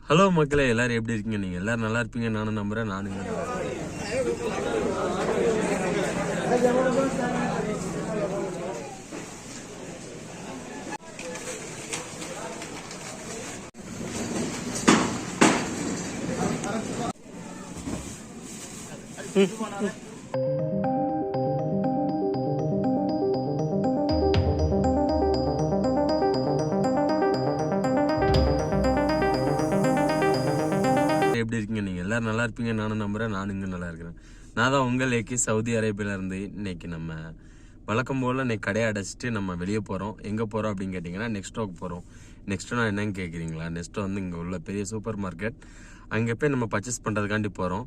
Hello மக்களே, எல்லாரும் எப்படி இருக்கீங்க? நீங்கள் எல்லாரும் நல்லா இருப்பீங்க நானும் நம்புகிறேன். நானுங்க எப்படி இருக்கீங்க? நீங்கள் எல்லாரும் நல்லா இருப்பீங்க நானும் நம்புகிறேன். நானுங்க நல்லா இருக்கிறேன். நான் தான் உங்கள் ஏக்கி சவுதி அரேபியாவிலேருந்து. இன்னைக்கு நம்ம வழக்கம் போல் இன்னைக்கு கடையை அடைச்சிட்டு நம்ம வெளியே போகிறோம். எங்கே போகிறோம் அப்படின்னு கேட்டிங்கன்னா நெக்ஸ்ட்டோக்கு போகிறோம். நெக்ஸ்ட்டு நான் என்னன்னு கேட்குறீங்களா? நெக்ஸ்ட்டு வந்து இங்கே உள்ள பெரிய சூப்பர் மார்க்கெட், அங்கே போய் நம்ம பர்ச்சேஸ் பண்ணுறதுக்காண்டி போகிறோம்.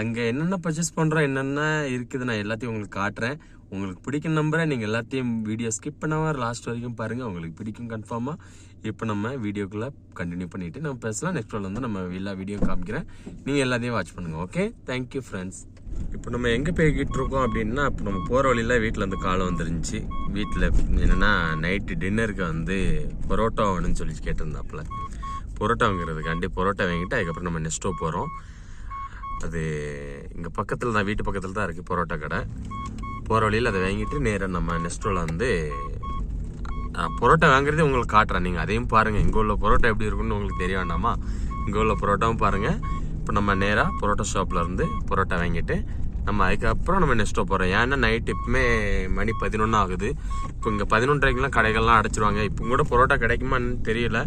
அங்கே என்னென்ன பர்ச்சேஸ் பண்ணுறோம், என்னென்ன இருக்குது, நான் எல்லாத்தையும் உங்களுக்கு காட்டுறேன். உங்களுக்கு பிடிக்கும் நம்புகிறேன். நீங்கள் எல்லாத்தையும் வீடியோ ஸ்கிப் பண்ணாமல் லாஸ்ட் வரைக்கும் பாருங்கள், உங்களுக்கு பிடிக்கும் கன்ஃபார்மாக. இப்போ நம்ம வீடியோக்குள்ளே கண்டினியூ பண்ணிவிட்டு நம்ம பேசலாம். நெக்ஸ்ட் ரோல் வந்து நம்ம எல்லா வீடியோ காமிக்கிறேன், நீங்கள் எல்லாத்தையும் வாட்ச் பண்ணுங்கள். Okay, thank you friends. இப்போ நம்ம எங்கே போய்கிட்டு இருக்கோம் அப்படின்னா, இப்போ நம்ம போகிற வழியில் வீட்டில் வந்து காலம் வந்துருந்துச்சு. வீட்டில் என்னென்னா நைட்டு டின்னருக்கு வந்து பரோட்டா வேணும்னு சொல்லி கேட்டிருந்தாப்புல. பரோட்டா வாங்குறதுக்காண்டி பரோட்டா வாங்கிட்டு அதுக்கப்புறம் நம்ம நெக்ஸ்ட்டோ போகிறோம். அது இங்கே பக்கத்தில் தான், வீட்டு பக்கத்தில் தான் இருக்குது பரோட்டா கடை. போகிற வழியில் அதை வாங்கிட்டு நேராக நம்ம நெக்ஸ்ட்டோவில் வந்து பரோட்டா வாங்குறதே உங்களுக்கு காட்டுறேன். நீங்கள் அதையும் பாருங்கள். இங்கே உள்ள பரோட்டா எப்படி இருக்குன்னு உங்களுக்கு தெரிய வேண்டாமா? இங்கே உள்ள பரோட்டாவும் பாருங்கள். இப்போ நம்ம நேராக பரோட்டா ஷாப்பில் இருந்து பரோட்டா வாங்கிட்டு நம்ம அதுக்கப்புறம் நம்ம நெக்ஸ்ட்டோ போகிறோம். ஏன்னா நைட் இப்போமே மணி 11 ஆகுது. இப்போ இங்கே 11:30க்கெலாம் கடைகள்லாம் அடைச்சிருவாங்க. இப்போ கூட பரோட்டா கிடைக்குமான்னு தெரியல,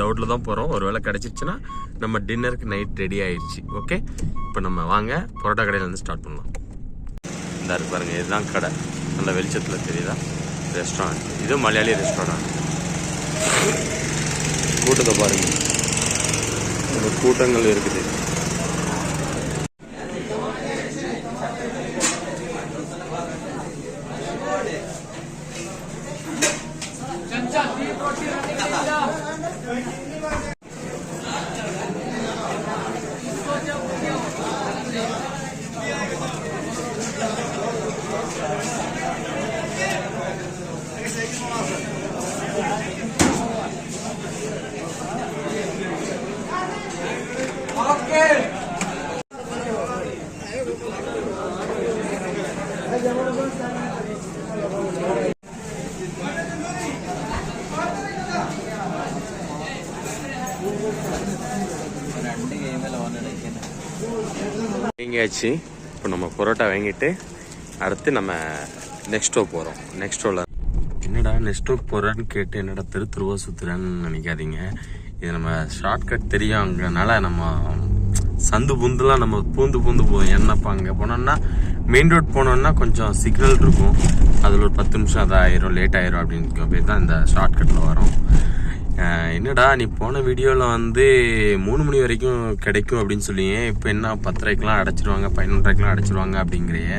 டவுட்டில் தான் போகிறோம். ஒரு வேளை கிடச்சிருச்சுன்னா நம்ம டின்னருக்கு நைட் ரெடி ஆயிடுச்சு. ஓகே, இப்போ நம்ம வாங்க பரோட்டா கடையிலேருந்து ஸ்டார்ட் பண்ணலாம். இந்த இருக்கு பாருங்கள், இதுதான் கடை. நல்ல வெளிச்சத்தில் தெரியுதா? ரெஸ்டாரண்ட். இது மலையாளி ரெஸ்டாரண்ட். கூட்டத்தை பாருங்கள், கூட்டங்கள் இருக்குது. வாங்கியாச்சு. இப்போ நம்ம பரோட்டா வாங்கிட்டு அடுத்து நம்ம நெக்ஸ்ட்டோ போகிறோம். நெக்ஸ்ட்டோவில் என்னடா நெக்ஸ்ட்டோக்கு போகிறான்னு கேட்டு என்னடா திருவா சுற்றுறான்னு நினைக்காதீங்க. இது நம்ம ஷார்ட்கட் தெரியுங்கிறனால நம்ம சந்து பூந்துலாம் நம்ம பூந்து போவோம். என்னப்பா அங்கே போனோம்னா மெயின் ரோட் போனோம்னா கொஞ்சம் சிக்னல் இருக்கும், அதில் ஒரு 10 நிமிஷம் அது ஆயிரும், லேட் ஆயிரும் அப்படின்னு போய் தான் இந்த ஷார்ட்கட்டில் வரும். என்னடா நீ போன வீடியோவில் வந்து 3 மணி வரைக்கும் கிடைக்கும் அப்படின்னு சொல்லியே, இப்போ என்ன 10:30க்கெலாம் அடைச்சிருவாங்க, 11:30க்கெலாம் அடைச்சிருவாங்க அப்படிங்கிறையே.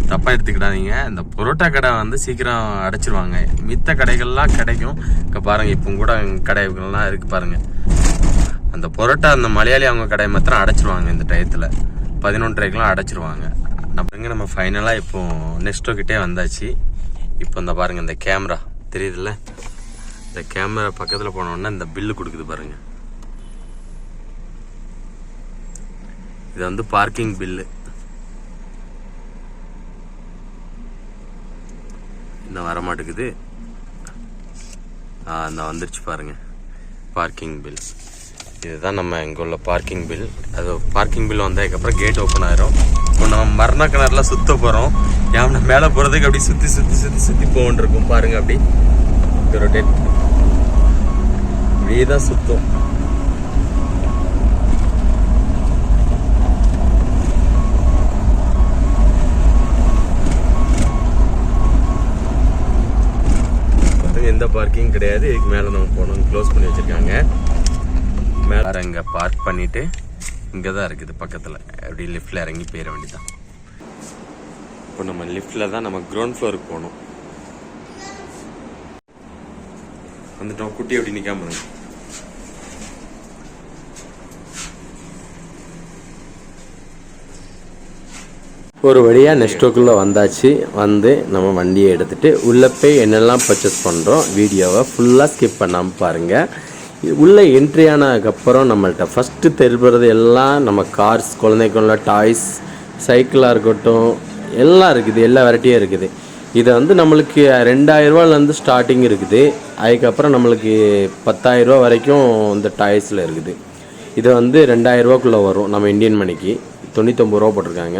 தப்பாக எடுத்துக்கிடாதீங்க. இந்த பரோட்டா கடை வந்து சீக்கிரம் அடைச்சிருவாங்க, மித்த கடைகள்லாம் கிடைக்கும். இப்போ பாருங்கள், இப்போ கூட கடைகள்லாம் இருக்குது பாருங்கள். அந்த பரோட்டா அந்த மலையாளி அவங்க கடை மாத்திரம் அடைச்சிருவாங்க இந்த டயத்தில், 11:30க்கெலாம் அடைச்சிருவாங்க. நம்ம ஃபைனலாக இப்போ நெக்ஸ்ட்டோ கிட்டே வந்தாச்சு. இப்போ இந்த பாருங்கள், இந்த கேமரா தெரியுதுல்ல, இந்த கேமரா பக்கத்தில் போனோன்னா இந்த பில்லு கொடுக்குது பாருங்கள். இது வந்து பார்க்கிங் பில்லு. இன்னும் வரமாட்டேங்குது. இந்த வந்துருச்சு பாருங்கள், பார்க்கிங் பில். இதுதான் நம்ம இங்கே உள்ள பார்க்கிங் பில். அது பார்க்கிங் பில் வந்ததுக்கப்புறம் கேட் ஓப்பன் ஆயிரும். இப்போ நம்ம மரண கிணறுலாம் சுற்ற போகிறோம். ஏன்னா மேலே போகிறதுக்கு அப்படி சுற்றி போகணுருக்கும் பாருங்கள். அப்படி ரொட்டேட் இப்படியே தான் சுத்தம். எந்த பார்க்கிங் கிடையாது. இதுக்கு மேலே நம்ம போனோம், க்ளோஸ் பண்ணி வச்சுருக்காங்க. மேலே இங்கே பார்க் பண்ணிவிட்டு இங்கே தான் இருக்குது பக்கத்தில். அப்படி லிஃப்டில் இறங்கி போயிட வேண்டியதான். இப்போ நம்ம லிஃப்டில் தான் நம்ம கிரவுண்ட் ஃப்ளோருக்கு போகணும். வந்துட்டோம். குட்டி அப்படி நிற்காம ஒரு வழியாக நெக்ஸ்ட்டோக்குள்ளே வந்தாச்சு. வந்து நம்ம வண்டியை எடுத்துகிட்டு உள்ளே போய் என்னெல்லாம் பர்ச்சேஸ் பண்ணுறோம் வீடியோவை ஃபுல்லாக ஸ்கிப் பண்ணாமல் பாருங்கள். உள்ளே என்ட்ரி ஆனதுக்கப்புறம் நம்மள்கிட்ட ஃபஸ்ட்டு தெரிகிறது எல்லாம் நம்ம கார்ஸ், குழந்தைக்குள்ள டாய்ஸ், சைக்கிளாக இருக்கட்டும், எல்லாம் இருக்குது, எல்லா வெரைட்டியும் இருக்குது. இதை வந்து நம்மளுக்கு 2000 ஸ்டார்டிங் இருக்குது. அதுக்கப்புறம் நம்மளுக்கு 10,000 வரைக்கும் இந்த டாய்ஸில் இருக்குது. இது வந்து 2000 வரும் நம்ம இந்தியன் மணிக்கு. 99 போட்டிருக்காங்க.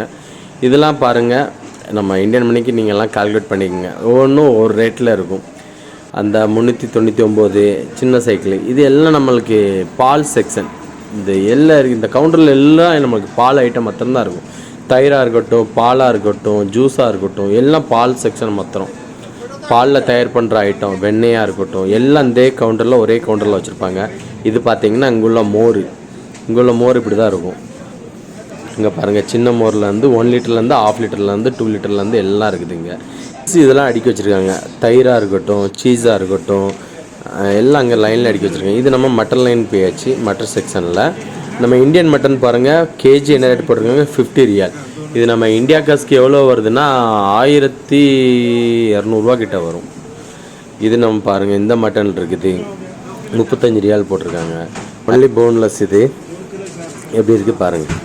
இதெல்லாம் பாருங்கள், நம்ம இந்தியன் மணிக்கு நீங்கள்லாம் கால்குலேட் பண்ணிக்கோங்க. ஒவ்வொன்றும் ஒரு ரேட்டில் இருக்கும். அந்த 399 சின்ன சைக்கிள், இது எல்லாம் நம்மளுக்கு பால் செக்ஷன். இந்த எல்லாம் இருக்குது, இந்த கவுண்டரில் எல்லாம் நம்மளுக்கு பால் ஐட்டம் மாத்திரம்தான் இருக்கும். தயிராக இருக்கட்டும், பாலாக இருக்கட்டும், ஜூஸாக இருக்கட்டும், எல்லாம் பால் செக்ஷன் மாத்திரம். பாலில் தயார் பண்ணுற ஐட்டம், வெண்ணெயாக இருக்கட்டும், எல்லாம் இந்த கவுண்டரில் ஒரே கவுண்டரில் வச்சுருப்பாங்க. இது பார்த்திங்கன்னா இங்குள்ள மோர் இப்படி தான் இருக்கும். இங்கே பாருங்கள், சின்ன மோர்லேருந்து 1 லிட்டர்லேருந்து 1/2 லிட்டர்லேருந்து 2 லிட்டர்லேருந்து எல்லாம் இருக்குதுங்க. இதெல்லாம் அடுக்கி வச்சுருக்காங்க. தயிராக இருக்கட்டும், சீஸாக இருக்கட்டும், எல்லாம் அங்கே லைனில் அடுக்கி வச்சுருக்காங்க. இது நம்ம மட்டன் லைன் போயாச்சு. மட்டன் செக்ஷனில் நம்ம இந்தியன் மட்டன் பாருங்கள், கேஜி என்ன ரேட் போட்டிருக்காங்க, 50 ரியால். இது நம்ம இந்தியா காசுக்கு எவ்வளோ வருதுன்னா 1200 கிட்ட வரும். இது நம்ம பாருங்கள், இந்த மட்டன் இருக்குது, 35 ரியால் போட்டிருக்காங்க. Only boneless. இது எப்படி இருக்குது பாருங்கள்.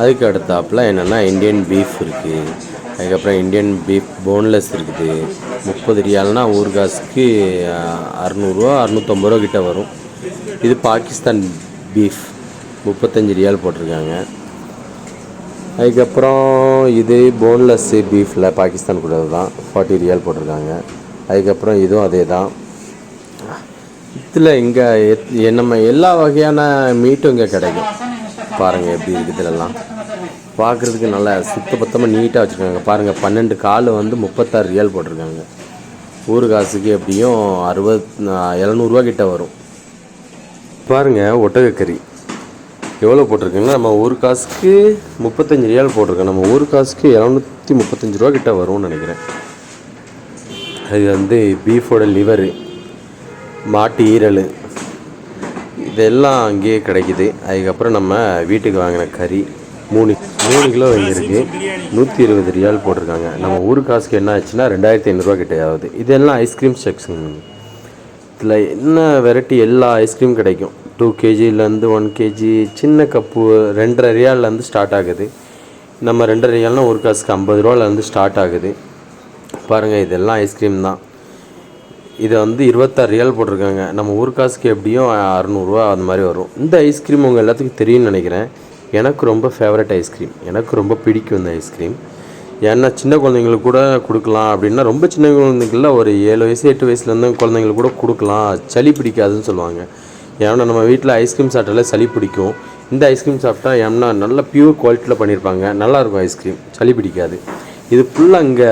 அதுக்கு அடுத்தாப்பில் என்னென்னா இந்தியன் பீஃப் இருக்குது. அதுக்கப்புறம் இந்தியன் பீஃப் போன்லெஸ் இருக்குது. 30 ரியால்னா ஊர் காசுக்கு 600 650 கிட்ட வரும். இது பாகிஸ்தான் பீஃப், 35 ரியால் போட்டிருக்காங்க. அதுக்கப்புறம் இது போன்லெஸ்ஸு பீஃபில் பாகிஸ்தான் கூட தான் 40 ரியால் போட்டிருக்காங்க. அதுக்கப்புறம் இதுவும் அதே தான். இதில் இங்கே நம்ம எல்லா வகையான மீட்டும் இங்கே கிடைக்கும். பாருங்கள் எப்படி இருக்குது. இதெல்லாம் பார்க்குறதுக்கு நல்லா சுத்தபத்தமாக நீட்டாக வச்சுருக்காங்க. பாருங்கள், 12 கால் வந்து 36 ரியால் போட்டிருக்காங்க. ஊர் காசுக்கு எப்படியும் 700 கிட்ட வரும். பாருங்கள், ஒட்டகக்கறி எவ்வளோ போட்டிருக்குங்கன்னா நம்ம ஊர் காசுக்கு 35 ரியால் போட்டிருக்கோம். நம்ம ஊர் காசுக்கு 735 கிட்ட வரும்னு நினைக்கிறேன். அது வந்து பீஃபோட லிவரு, மாட்டு ஈரல், இதெல்லாம் அங்கேயே கிடைக்கிது. அதுக்கப்புறம் நம்ம வீட்டுக்கு வாங்கின கறி 3 கிலோ வாங்கியிருக்கு. 120 ரியால் போட்டிருக்காங்க. நம்ம ஊர் காசுக்கு என்ன ஆச்சுன்னா 2500 கிட்டே ஆகுது. இதெல்லாம் ஐஸ்கிரீம் செக்ஷன். இதில் என்ன வெரைட்டி, எல்லா ஐஸ்கிரீம் கிடைக்கும். 2 kgலேருந்து 1 kg, சின்ன கப்பு 2.5 ரியால்லேருந்து ஸ்டார்ட் ஆகுது. நம்ம 2.5 ரியால்னால் ஒரு காசுக்கு 50 ரூபாலேருந்து ஸ்டார்ட் ஆகுது. பாருங்கள், இதெல்லாம் ஐஸ்கிரீம் தான். இதை வந்து 26 ரியால் போட்டிருக்காங்க. நம்ம ஊர் காசுக்கு எப்படியும் 600 அந்த மாதிரி வரும். இந்த ஐஸ்கிரீம் உங்கள் எல்லாத்துக்கும் தெரியும்னு நினைக்கிறேன். எனக்கு ரொம்ப ஃபேவரட் ஐஸ்கிரீம். எனக்கு ரொம்ப பிடிக்கும் இந்த ஐஸ்கிரீம். ஏன்னா சின்ன குழந்தைங்களுக்கு கூட கொடுக்கலாம். அப்படின்னா ரொம்ப சின்ன குழந்தைங்கள ஒரு 7 வயசு 8 வயசுலேருந்து குழந்தைங்களுக்கு கூட கொடுக்கலாம். சளி பிடிக்காதுன்னு சொல்லுவாங்க. ஏன்னா நம்ம வீட்டில் ஐஸ்கிரீம் சாப்பிட்டாலே சளி பிடிக்கும். இந்த ஐஸ்கிரீம் சாப்பிட்டா ஏன்னா நல்ல பியூர் குவாலிட்டியில் பண்ணியிருப்பாங்க. நல்லாயிருக்கும் ஐஸ்கிரீம், சளி பிடிக்காது. இது ஃபுல்லாக இங்கே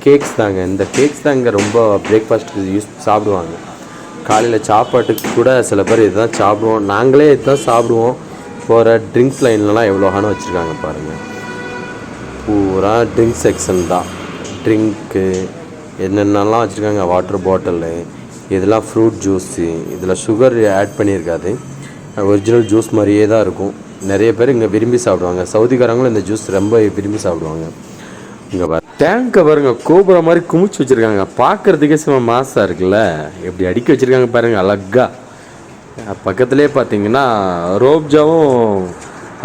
கேக்ஸ் தாங்க. இந்த கேக்ஸ் தான் இங்கே ரொம்ப பிரேக்ஃபாஸ்ட்டுக்கு சாப்பிடுவாங்க. காலையில் சாப்பாட்டுக்கு கூட சில பேர் இதுதான் சாப்பிடுவோம். நாங்களே இதுதான் சாப்பிடுவோம். போகிற ட்ரிங்க்ஸ் லைன்லலாம் எவ்வளோகான வச்சுருக்காங்க பாருங்கள். பூரா ட்ரிங்க் செக்ஷன் தான். ட்ரிங்க்கு என்னென்னலாம் வச்சுருக்காங்க. வாட்டர் பாட்டிலு, இதெல்லாம் ஃப்ரூட் ஜூஸு. இதில் சுகர் ஆட் பண்ணியிருக்காது. ஒரிஜினல் ஜூஸ் மாதிரியே தான் இருக்கும். நிறைய பேர் இங்கே விரும்பி சாப்பிடுவாங்க. சவுதிக்காரங்களும் இந்த ஜூஸ் ரொம்ப விரும்பி சாப்பிடுவாங்க. இங்கே டேங்கை பாருங்கள், கோபுரம் மாதிரி குமிச்சு வச்சுருக்காங்க. பார்க்குறதுக்கே சும்மா மாசாக இருக்குல்ல. எப்படி அடுக்கி வச்சுருக்காங்க பாருங்கள் அழகாக. பக்கத்துலேயே பார்த்தீங்கன்னா ரோப்ஜாவும்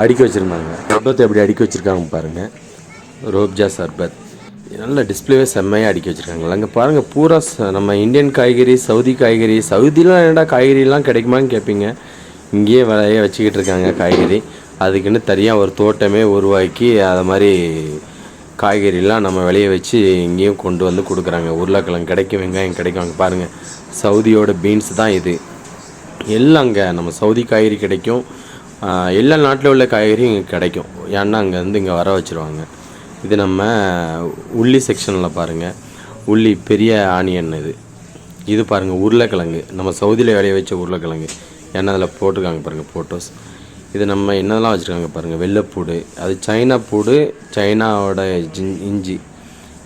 அடுக்கி வச்சுருந்தாங்க. சர்பத் எப்படி அடுக்கி வச்சுருக்காங்க பாருங்கள். ரோப்ஜா சர்பத் நல்ல டிஸ்பிளேவே செம்மையாக அடுக்கி வச்சுருக்காங்க. அங்கே பாருங்கள், பூரா நம்ம இந்தியன் காய்கறி, சவுதி காய்கறி. சவுதிலாம் என்னடா காய்கறிலாம் கிடைக்குமான்னு கேட்பீங்க. இங்கேயே விளைய வச்சுக்கிட்டு இருக்காங்க காய்கறி. அதுக்குன்னு தனியாக ஒரு தோட்டமே உருவாக்கி அதை மாதிரி காய்கறிலாம் நம்ம விளைய வச்சு இங்கேயும் கொண்டு வந்து கொடுக்குறாங்க. உருளைக்கிழங்கு கிடைக்கும், வெங்காயம் கிடைக்கும். அங்கே பாருங்கள், சவுதியோட பீன்ஸ் தான் இது. எல்லாம் அங்கே நம்ம சவுதி காய்கறி கிடைக்கும். எல்லா நாட்டில் உள்ள காய்கறி இங்கே கிடைக்கும். ஏன்னா அங்கேருந்து இங்கே வர வச்சுருவாங்க. இது நம்ம உள்ளி செக்ஷனில் பாருங்கள். உள்ளி பெரிய ஆனியன் இது பாருங்கள். உருளைக்கிழங்கு நம்ம சவுதியில் விளைய வச்ச உருளைக்கிழங்கு. ஏன்னா அதில் போட்டிருக்காங்க பாருங்கள் ஃபோட்டோஸ். இது நம்ம என்னதெல்லாம் வச்சுருக்காங்க பாருங்கள். வெள்ளைப்பூடு, அது சைனா பூடு, சைனாவோட இஞ்சி.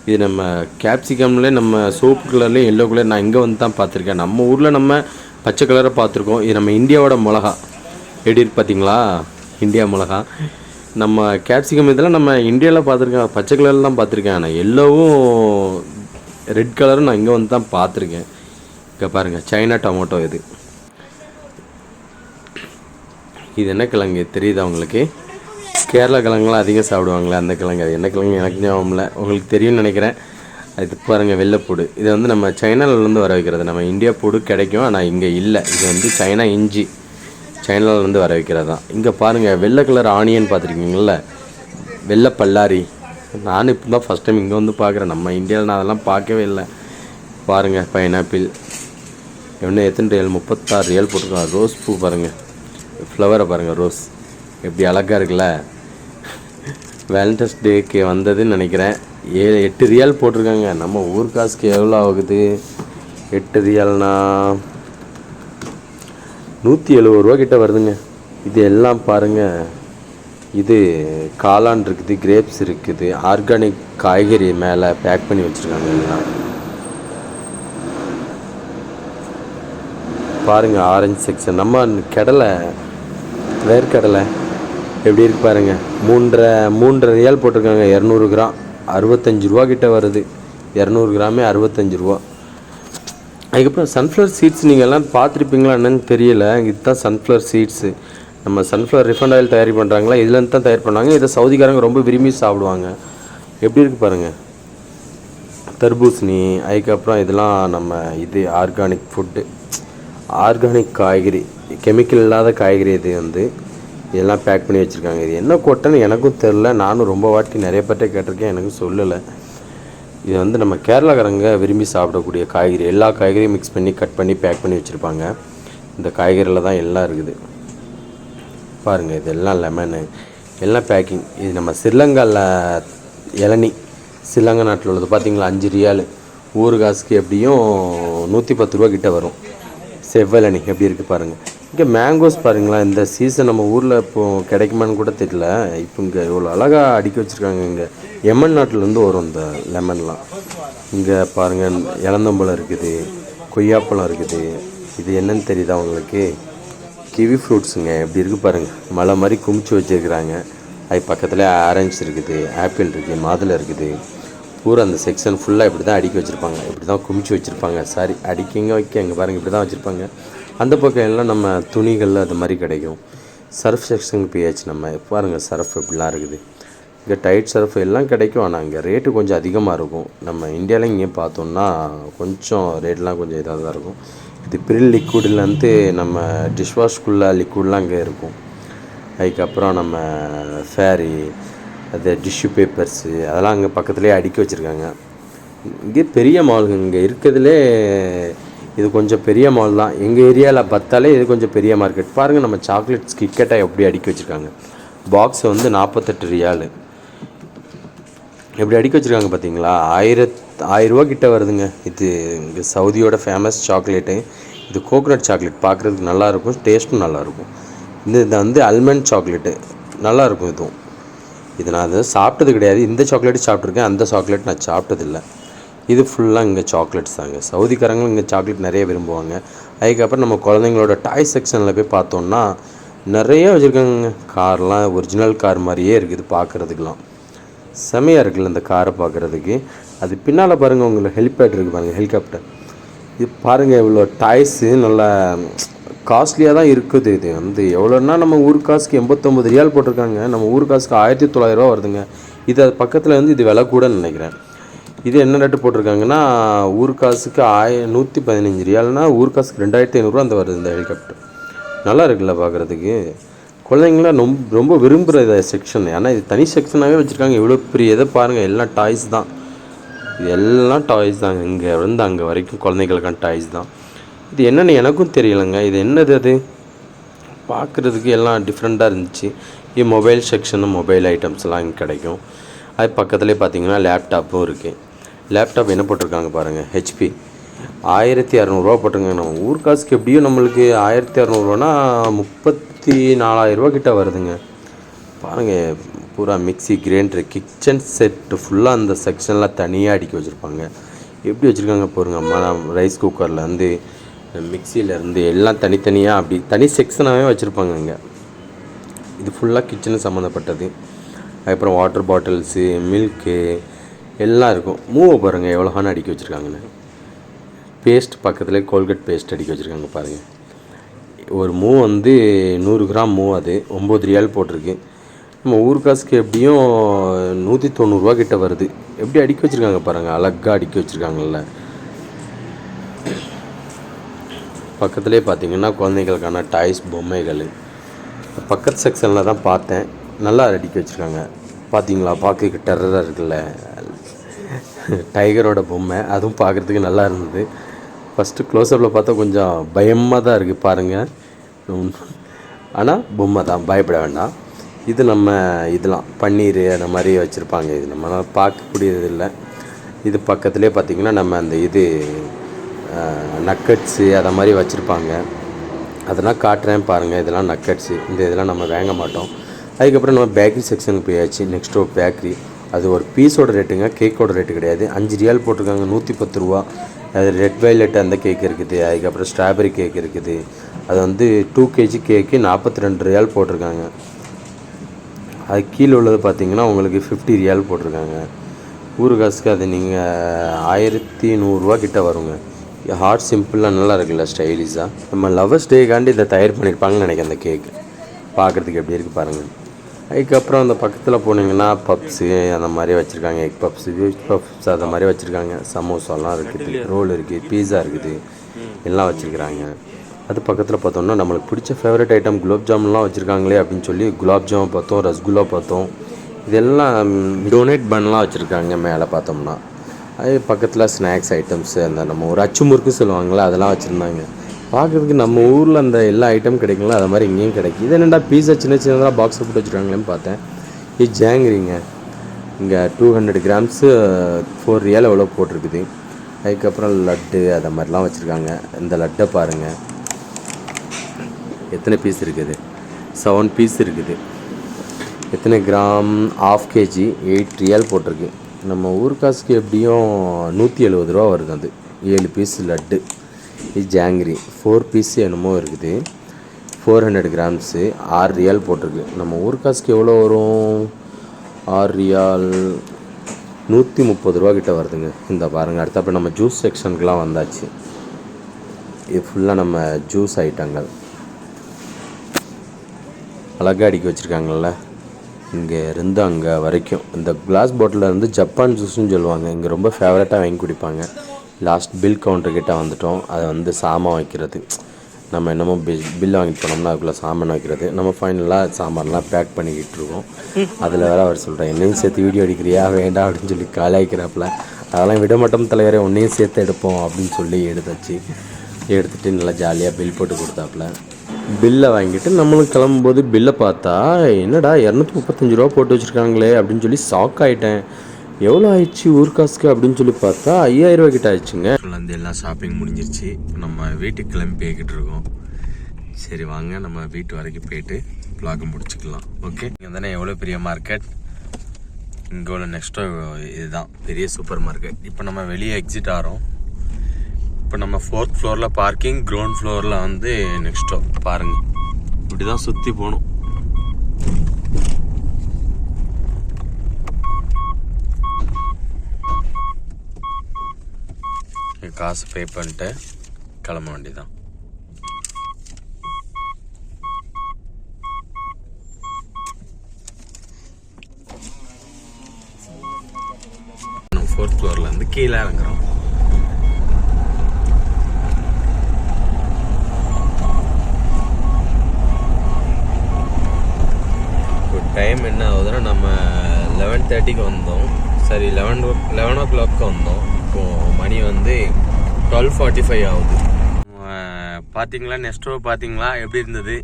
இது நம்ம கேப்சிகம்லேயே நம்ம சோப்பு கலர்லேயும் எல்லோ கலர் நான் இங்கே வந்து தான் பார்த்துருக்கேன். நம்ம ஊரில் நம்ம பச்சை கலரை பார்த்துருக்கோம். இது நம்ம இந்தியாவோட மிளகா எப்படி இருக்கு பார்த்தீங்களா, இந்தியா மிளகா. நம்ம கேப்சிகம் இதெல்லாம் நம்ம இந்தியாவில் பார்த்துருக்கேன், பச்சை கலரில் தான் பார்த்துருக்கேன். ஆனால் எல்லோவும் ரெட் கலரும் நான் இங்கே வந்து தான் பார்த்துருக்கேன். இங்கே பாருங்கள், சைனா டொமேட்டோ. இது இது என்ன கிழங்கு தெரியுதா உங்களுக்கு? கேரளா கிழங்குலாம் அதிகம் சாப்பிடுவாங்களே அந்த கிழங்கு. அது என்ன கிழங்கு எனக்கு ஞாபகம் இல்லை, உங்களுக்கு தெரியும்னு நினைக்கிறேன். அது பாருங்கள், வெள்ளைப்பூடு. இது வந்து நம்ம சைனாவிலேருந்து வர வைக்கிறது. நம்ம இந்தியா பூடு கிடைக்கும், ஆனால் இங்கே இல்லை. இது வந்து சைனா இஞ்சி, சைனாவிலேருந்து வர வைக்கிறது தான். இங்கே பாருங்கள், வெள்ளை கலர் ஆனியன் பார்த்துருக்கீங்கள, வெள்ளை பல்லாரி. நானும் இப்போ தான் ஃபஸ்ட் டைம் இங்கே வந்து பார்க்குறேன். நம்ம இந்தியாவில் நான் அதெல்லாம் பார்க்கவே இல்லை. பாருங்கள், பைனாப்பிள் என்ன எத்தனை ரியல்? 36 ரியல் போட்டிருக்காங்க. ரோஸ் பூ பாருங்கள், ஃப்ளவரை பாருங்கள், ரோஸ் எப்படி அழகாக இருக்குல்ல. வேலண்டைன்ஸ் டேக்கு வந்ததுன்னு நினைக்கிறேன். 8 ரியால் போட்டிருக்காங்க. நம்ம ஊர் காசுக்கு எவ்வளோ ஆகுது? 8 ரியால்னா 170 ரூபா கிட்ட வருதுங்க. இது எல்லாம் பாருங்கள், இது காளான் இருக்குது, கிரேப்ஸ் இருக்குது, ஆர்கானிக் காய்கறி மேலே பேக் பண்ணி வச்சுருக்காங்க எல்லாம். பாருங்கள், ஆரஞ்சு செக்ஷன். நம்ம கடலை, வேர்க்கடலை எப்படி இருக்கு பாருங்கள். 3.5 ரியால் போட்டிருக்காங்க. 200 கிராம் 65 ரூபா கிட்ட வருது. 200 கிராமே 65 ரூபா. அதுக்கப்புறம் சன்ஃப்ளவர் சீட்ஸ் நீங்கள் எல்லாம் பார்த்துருப்பீங்களா என்னன்னு தெரியல. இதுதான் சன்ஃப்ளவர் சீட்ஸு. நம்ம சன்ஃப்ளவர் ரிஃபைண்ட் ஆயில் தயாரி பண்ணுறாங்களா, இதுலேருந்து தான் தயார் பண்ணாங்க. இதை சவுதிக்காரங்க ரொம்ப விரும்பி சாப்பிடுவாங்க. எப்படி இருக்குது பாருங்கள், தர்பூசணி. அதுக்கப்புறம் இதெல்லாம் நம்ம இது ஆர்கானிக் ஃபுட்டு, ஆர்கானிக் காய்கறி, கெமிக்கல் இல்லாத காய்கறி. இது வந்து இதெல்லாம் பேக் பண்ணி வச்சுருக்காங்க. இது என்ன கொட்டைன்னு எனக்கும் தெரில. நானும் ரொம்ப வாட்டி நிறைய பேர்ட்ட கேட்டிருக்கேன், எனக்கும் சொல்லலை. இது வந்து நம்ம கேரளாக்காரங்க விரும்பி சாப்பிடக்கூடிய காய்கறி. எல்லா காய்கறியும் மிக்ஸ் பண்ணி கட் பண்ணி பேக் பண்ணி வச்சுருப்பாங்க. இந்த காய்கறியில் தான் எல்லாம் இருக்குது பாருங்கள். இது எல்லாம் லெமனு, எல்லாம் பேக்கிங். இது நம்ம ஸ்ரீலங்காவில் இளநி, ஸ்ரீலங்கா நாட்டில் உள்ளது பார்த்திங்களா, 5 ரியால். ஊர் காசுக்கு எப்படியும் 110 ரூபா கிட்ட வரும். செவ்வலனி எப்படி இருக்குது பாருங்கள். இங்கே மேங்கோஸ் பாருங்களா, இந்த சீசன் நம்ம ஊரில் இப்போது கிடைக்குமான்னு கூட தெரியல. இப்போ இங்கே இவ்வளோ அழகாக அடுக்கி வச்சுருக்காங்க. இங்கே யமன் நாட்டிலேருந்து வரும் இந்த லெமன்லாம். இங்கே பாருங்கள், இளந்தம்பழம் இருக்குது, கொய்யாப்பழம் இருக்குது. இது என்னன்னு தெரியுதா உங்களுக்கு? கிவி ஃப்ரூட்ஸுங்க. எப்படி இருக்குது பாருங்கள், மலை மாதிரி குமிச்சு வச்சுருக்குறாங்க. அது பக்கத்தில் ஆரஞ்சு இருக்குது, ஆப்பிள் இருக்குது, மாதுளை இருக்குது. பூரா அந்த செக்ஷன் ஃபுல்லாக இப்படி தான் அடுக்கி வச்சுருப்பாங்க. இப்படி தான் குமிச்சு வச்சுருப்பாங்க. சாரி, அடிக்கிங்க வைக்க இங்கே பாருங்கள், இப்படி தான் வச்சுருப்பாங்க. அந்த பக்கம் எல்லாம் நம்ம துணிகள் அது மாதிரி கிடைக்கும். சர்ஃப் செக்ஷனுக்கு போயாச்சு. நம்ம பாருங்கள், சர்ஃப் இப்படிலாம் இருக்குது. இங்கே டைட் சர்ஃப் எல்லாம் கிடைக்கும், ஆனால் இங்கே ரேட்டு கொஞ்சம் அதிகமாக இருக்கும். நம்ம இந்தியாவில் இங்கே பார்த்தோம்னா கொஞ்சம் ரேட்லாம் கொஞ்சம் இதாக தான் இருக்கும். இது பிரில் லிக்விட்லேருந்து நம்ம டிஷ்வாஷ்குள்ளே லிக்விட்லாம் இங்கே இருக்கும். அதுக்கப்புறம் நம்ம ஃபேரி, அது டிஷ்யூ பேப்பர்ஸு, அதெல்லாம் அங்கே பக்கத்துலேயே அடுக்கி வச்சுருக்காங்க. இங்கே பெரிய மால், இங்கே இருக்கிறதுலே இது கொஞ்சம் பெரிய மால் தான். எங்கள் ஏரியாவில் பார்த்தாலே இது கொஞ்சம் பெரிய மார்க்கெட். பாருங்கள், நம்ம சாக்லேட்ஸ் கிட்கெட்டாக எப்படி அடுக்கி வச்சுருக்காங்க. பாக்ஸ் வந்து 48 ரியால் எப்படி அடுக்கி வச்சுருக்காங்க பார்த்தீங்களா. 1000 ரூபா கிட்ட வருதுங்க. இது இங்கே சவுதியோட ஃபேமஸ் சாக்லேட்டு. இது கோகோனட் சாக்லேட், பார்க்குறதுக்கு நல்லாயிருக்கும், டேஸ்ட்டும் நல்லாயிருக்கும். இது வந்து அல்மண்ட் சாக்லேட்டு, நல்லாயிருக்கும். இதுவும் இது நான் அதை சாப்பிட்டது கிடையாது. இந்த சாக்லேட்டு சாப்பிட்ருக்கேன், அந்த சாக்லேட் நான் சாப்பிட்டதில்லை. இது ஃபுல்லாக இங்கே சாக்லேட்ஸ் தாங்க. சவுதிக்காரங்களும் இங்கே சாக்லேட் நிறைய விரும்புவாங்க. அதுக்கப்புறம் நம்ம குழந்தைங்களோட டாய் செக்ஷனில் போய் பார்த்தோன்னா நிறைய வச்சுருக்காங்க. கார்லாம் ஒரிஜினல் கார் மாதிரியே இருக்குது பார்க்குறதுக்கெலாம். செமையாக இருக்குல்ல இந்த காரை பார்க்குறதுக்கு. அது பின்னால் பாருங்கள், உங்களுக்கு ஹெலிபேட் இருக்குது பாருங்கள், ஹெலிகாப்டர். இது பாருங்கள், இவ்வளோ டாய்ஸு நல்லா காஸ்ட்லியாக தான் இருக்குது. இது வந்து எவ்வளோன்னா நம்ம ஊர் காசுக்கு 89 ரியால் போட்டிருக்காங்க. நம்ம ஊர் காசுக்கு 1900 ரூபா வருதுங்க. இது அது பக்கத்தில் வந்து இது விலை கூடன்னு நினைக்கிறேன். இது என்ன ரேட்டு போட்டிருக்காங்கன்னா, ஊர் காசுக்கு 115 ரியால்னா ஊர் காசுக்கு 2500 ரூபா அந்த வருது இந்த ஹெலிகாப்டர். நல்லா இருக்குல்ல பார்க்குறதுக்கு. குழந்தைங்களாம் ரொம்ப விரும்புகிற இதை செக்ஷன். ஏன்னா இது தனி செக்ஷனாகவே வச்சுருக்காங்க. இவ்வளோ பெரிய இதை பாருங்கள், எல்லாம் டாய்ஸ் தான். இது எல்லாம் டாய்ஸ் தாங்க. இங்கே வந்து அங்கே வரைக்கும் குழந்தைங்களுக்கான டாய்ஸ் தான். இது என்னென்னு எனக்கும் தெரியலைங்க. இது என்னது? அது பார்க்குறதுக்கு எல்லாம் டிஃப்ரெண்ட்டாக இருந்துச்சு. இது மொபைல் செக்ஷனு, மொபைல் ஐட்டம்ஸ்லாம் இங்கே கிடைக்கும். அது பக்கத்துலேயே பார்த்தீங்கன்னா லேப்டாப்பும் இருக்குது. லேப்டாப் என்ன போட்டிருக்காங்க பாருங்கள், ஹெச்பி 1600 ரூபா போட்டிருக்காங்க. நம்ம ஊர் காசுக்கு எப்படியும் நம்மளுக்கு 1600 ரூபானா 34,000 ரூபா கிட்ட வருதுங்க. பாருங்கள், பூரா மிக்ஸி, கிரைண்டரு, கிச்சன் செட்டு ஃபுல்லாக அந்த செக்ஷனில் தனியாக அடுக்கி வச்சுருப்பாங்க. எப்படி வச்சுருக்காங்க பாருங்கள். ரைஸ் குக்கர்லேருந்து மிக்சியிலேருந்து எல்லாம் தனித்தனியாக அப்படி தனி செக்ஷனாகவே வச்சுருப்பாங்க இங்கே. இது ஃபுல்லாக கிச்சனு சம்மந்தப்பட்டது. அதுக்கப்புறம் வாட்டர் பாட்டில்ஸு, மில்க்கு எல்லாம் இருக்கும். மூவை பாருங்கள் எவ்வளோகான அடுக்கி வச்சுருக்காங்கன்னு. பேஸ்ட் பக்கத்துலேயே கோல்கேட் பேஸ்ட் அடுக்கி வச்சுருக்காங்க பாருங்கள். ஒரு மூ வந்து 100 கிராம் மூ, அது 9 ரியால் போட்டிருக்கு. நம்ம ஊர் காசுக்கு எப்படியும் 190 ரூபா கிட்ட வருது. எப்படி அடுக்கி வச்சுருக்காங்க பாருங்கள், அழகாக அடுக்கி வச்சுருக்காங்கல்ல. பக்கத்துலேயே பார்த்தீங்கன்னா குழந்தைகளுக்கான டாய்ஸ் பொம்மைகள் பக்கத்து செக்ஷனில் தான் பார்த்தேன். நல்லா அடுக்கி வச்சுருக்காங்க. பார்த்தீங்களா, பார்க்க டெரராக இருக்குல்ல, டைகரோட பொம்மை. அதுவும் பார்க்குறதுக்கு நல்லா இருந்தது. ஃபஸ்ட்டு க்ளோஸ்அப்பில் பார்த்தா கொஞ்சம் பயமாக தான் இருக்குது பாருங்கள். ஆனால் பொம்மை தான், பயப்பட வேண்டாம். இது நம்ம இதெல்லாம் பன்னீர் அந்த மாதிரி வச்சுருப்பாங்க. இது நம்ம பார்க்கக்கூடியது இல்லை. இது பக்கத்துலேயே பார்த்திங்கன்னா நம்ம அந்த இது நக்கட்ஸு அதை மாதிரி வச்சுருப்பாங்க. அதெல்லாம் காட்டுறேன் பாருங்கள். இதெல்லாம் நக்கட்ஸு. இதெல்லாம் நம்ம வாங்க மாட்டோம். அதுக்கப்புறம் நம்ம பேக்கரி செக்ஷனுக்கு போயாச்சு. நெக்ஸ்ட் ஒரு பேக்கரி. அது ஒரு பீஸோட ரேட்டுங்க, கேக்கோட ரேட்டு கிடையாது. 5 ரியால் போட்டிருக்காங்க, 110 ரூபா. அது ரெட் வைலட் அந்த கேக் இருக்குது. அதுக்கப்புறம் ஸ்ட்ராபெரி கேக் இருக்குது. அது வந்து 2 kg கேக்கு 42 ரியால் போட்டிருக்காங்க. அது கீழே உள்ளது பார்த்திங்கன்னா உங்களுக்கு 50 ரியால் போட்டிருக்காங்க. ஊர் காசுக்கு அது நீங்கள் 1100 கிட்ட வருங்க. ஹார்ட் சிம்பிளாக நல்லா இருக்குல்ல, ஸ்டைலிஷாக. நம்ம லவர்ஸ் டேக்காண்டி இதை தயார் பண்ணியிருப்பாங்கன்னு நினைக்கிறேன். அந்த கேக்கு பார்க்குறதுக்கு எப்படி இருக்குது பாருங்கள். அதுக்கப்புறம் அந்த பக்கத்தில் போனீங்கன்னா பப்ஸு அந்த மாதிரி வச்சுருக்காங்க. எக் பப்ஸு, வெஜ் பப்ஸ் அந்த மாதிரி வச்சுருக்காங்க. சமோசாலாம் இருக்குது, ரோல் இருக்குது, பீஸா இருக்குது, எல்லாம் வச்சுருக்குறாங்க. அது பக்கத்தில் பார்த்தோம்னா நம்மளுக்கு பிடிச்ச ஃபேவரட் ஐட்டம் குலாப் ஜாமுன்லாம் வச்சுருக்காங்களே அப்படின்னு சொல்லி குலாப் ஜாமுன் பார்த்தோம், ரசகுல்லா பார்த்தோம். இதெல்லாம் டோனேட் பண்ணலாம் வச்சுருக்காங்க மேலே பார்த்தோம்னா. அது பக்கத்தில் ஸ்நாக்ஸ் ஐட்டம்ஸு, அந்த நம்ம ஒரு அச்சு முறுக்கு சொல்லுவாங்களே, அதெல்லாம் வச்சுருந்தாங்க. பார்க்குறதுக்கு நம்ம ஊரில் அந்த எல்லா ஐட்டம் கிடைக்குங்களா, அது மாதிரி இங்கேயும் கிடைக்கும். இது என்னடா பீஸா சின்ன சின்னதாக பாக்ஸை போட்டு வச்சுருக்காங்களேன்னு பார்த்தேன். இது ஜாங்கிரிங்க. இங்கே 200 கிராம்ஸு 4 ரியால் எவ்வளோ போட்டிருக்குது. அதுக்கப்புறம் லட்டு அதை மாதிரிலாம் வச்சுருக்காங்க. இந்த லட்டை பாருங்கள், எத்தனை பீஸ் இருக்குது, 7 பீஸ் இருக்குது. எத்தனை கிராம், 1/2 kg 8 ரியால் போட்டிருக்கு. நம்ம ஊர் காசுக்கு எப்படியும் 170 ரூபா வருது. அது 7 பீஸ் லட்டு. இது ஜாங்கிரி 4 பீஸ் என்னமோ இருக்குது, 400 கிராம்ஸு 6 ரியால் போட்டிருக்கு. நம்ம ஊர் காசுக்கு எவ்வளோ வரும், 6 ரியால் 130 ரூபா கிட்ட வருதுங்க. இந்த பாருங்கள். அடுத்தப்போ நம்ம ஜூஸ் செக்ஷனுக்குலாம் வந்தாச்சு. இது ஃபுல்லாக நம்ம ஜூஸ் ஐட்டங்கள் அழகாக அடுக்கி வச்சுருக்காங்கள்ல. இங்கே இருந்து அங்கே வரைக்கும் இந்த கிளாஸ் பாட்டிலில் இருந்து ஜப்பான் ஜூஸ்ன்னு சொல்லுவாங்க. இங்கே ரொம்ப ஃபேவரட்டாக வாங்கி குடிப்பாங்க. லாஸ்ட் பில் கவுண்டர்கிட்ட வந்துட்டோம். அதை வந்து சாமான் வைக்கிறது, நம்ம என்னமோ பில் வாங்கிட்டு போனோம்னா அதுக்குள்ளே சாமான் வைக்கிறது. நம்ம ஃபைனலாக சாமான்லாம் பேக் பண்ணிக்கிட்டு இருக்கோம். அதில் வேறு அவர் சொல்கிறேன், என்னையும் சேர்த்து வீடியோ எடுக்கிறியா வேண்டாம் அப்படின்னு சொல்லி காலாய்க்கிறாப்புல. அதெல்லாம் விட மாட்டோம் தலைவரே, ஒன்றையும் சேர்த்து எடுப்போம் அப்படின்னு சொல்லி எடுத்துகிட்டு நல்லா ஜாலியாக பில் போட்டு கொடுத்தாப்புல. பில்லை வாங்கிட்டு நம்மளும் கிளம்பும்போது பில்லை பார்த்தா என்னடா 235 ரூபா போட்டு வச்சுருக்காங்களே அப்படின்னு சொல்லி ஷாக் ஆகிட்டேன். எவ்வளோ ஆயிடுச்சு ஊர் காசுக்கு அப்படின்னு சொல்லி பார்த்தா 5000 ரூபா கிட்ட ஆயிடுச்சுங்க. வந்து எல்லாம் ஷாப்பிங் முடிஞ்சிருச்சு. நம்ம வீட்டுக்கு கிளம்பி போய்கிட்டு இருக்கோம். சரி வாங்க நம்ம வீட்டு வரைக்கும் போயிட்டு vlog முடிச்சுக்கலாம். ஓகே, இங்கே தானே எவ்வளோ பெரிய மார்க்கெட். இங்கே உள்ள நெக்ஸ்ட்டோ இதுதான் பெரிய சூப்பர் மார்க்கெட். இப்போ நம்ம வெளியே எக்ஸிட் ஆகிறோம். இப்போ நம்ம 4th ஃப்ளோரில் பார்க்கிங், கிரவுண்ட் ஃப்ளோரில் வந்து நெக்ஸ்ட்டோ பாருங்கள். இப்படி தான் சுற்றி போகணும். காசு பே பண்ணிட்டு கிளம்ப வேண்டியதான். நம்ம 4th ஃப்ளோர்லேருந்து கீழே இறங்குறோம். டைம் என்ன ஆகுதுன்னா நம்ம 11:30க்கு வந்தோம். சரி 11 o'clock வந்தோம். இப்போது மணி வந்து 12:45 ஆகுது. பார்த்தீங்களா நெஸ்டோ, பார்த்தீங்களா எப்படி இருந்தது?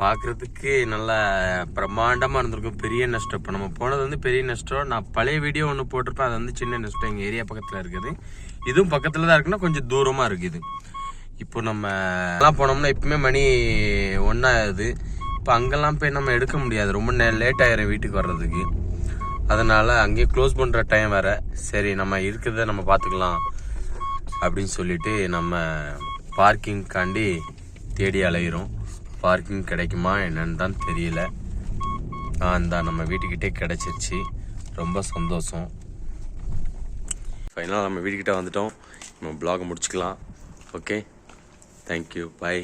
பார்க்குறதுக்கு நல்லா பிரம்மாண்டமாக இருந்திருக்கும், பெரிய நெஸ்டோ. இப்போ நம்ம போனது வந்து பெரிய நெஸ்டோ. நான் பழைய வீடியோ ஒன்று போட்டிருப்பேன், அது வந்து சின்ன நெஸ்டோ எங்கள் ஏரியா பக்கத்தில் இருக்குது. இதுவும் பக்கத்தில் தான் இருக்குன்னா கொஞ்சம் தூரமாக இருக்குது. இப்போ நம்ம எல்லாம் போனோம்னா இப்போமே மணி 1 ஆகுது. இப்போ அங்கெல்லாம் போய் நம்ம எடுக்க முடியாது, ரொம்ப லேட் ஆகிடும் வீட்டுக்கு வர்றதுக்கு. அதனால் அங்கேயே க்ளோஸ் பண்ணுற டைம் வேறு. சரி நம்ம இருக்கிறத நம்ம பார்த்துக்கலாம் அப்படின்னு சொல்லிட்டு நம்ம பார்க்கிங்காண்டி தேடி அலைகிறோம். பார்க்கிங் கிடைக்குமா என்னன்னு தான் தெரியல. இந்த நம்ம வீட்டுக்கிட்டே கிடச்சிருச்சு, ரொம்ப சந்தோஷம். ஃபைனலாக நம்ம வீட்டுக்கிட்ட வந்துட்டோம். நம்ம ப்ளாகை முடிச்சுக்கலாம். ஓகே, தேங்க்யூ, பாய்.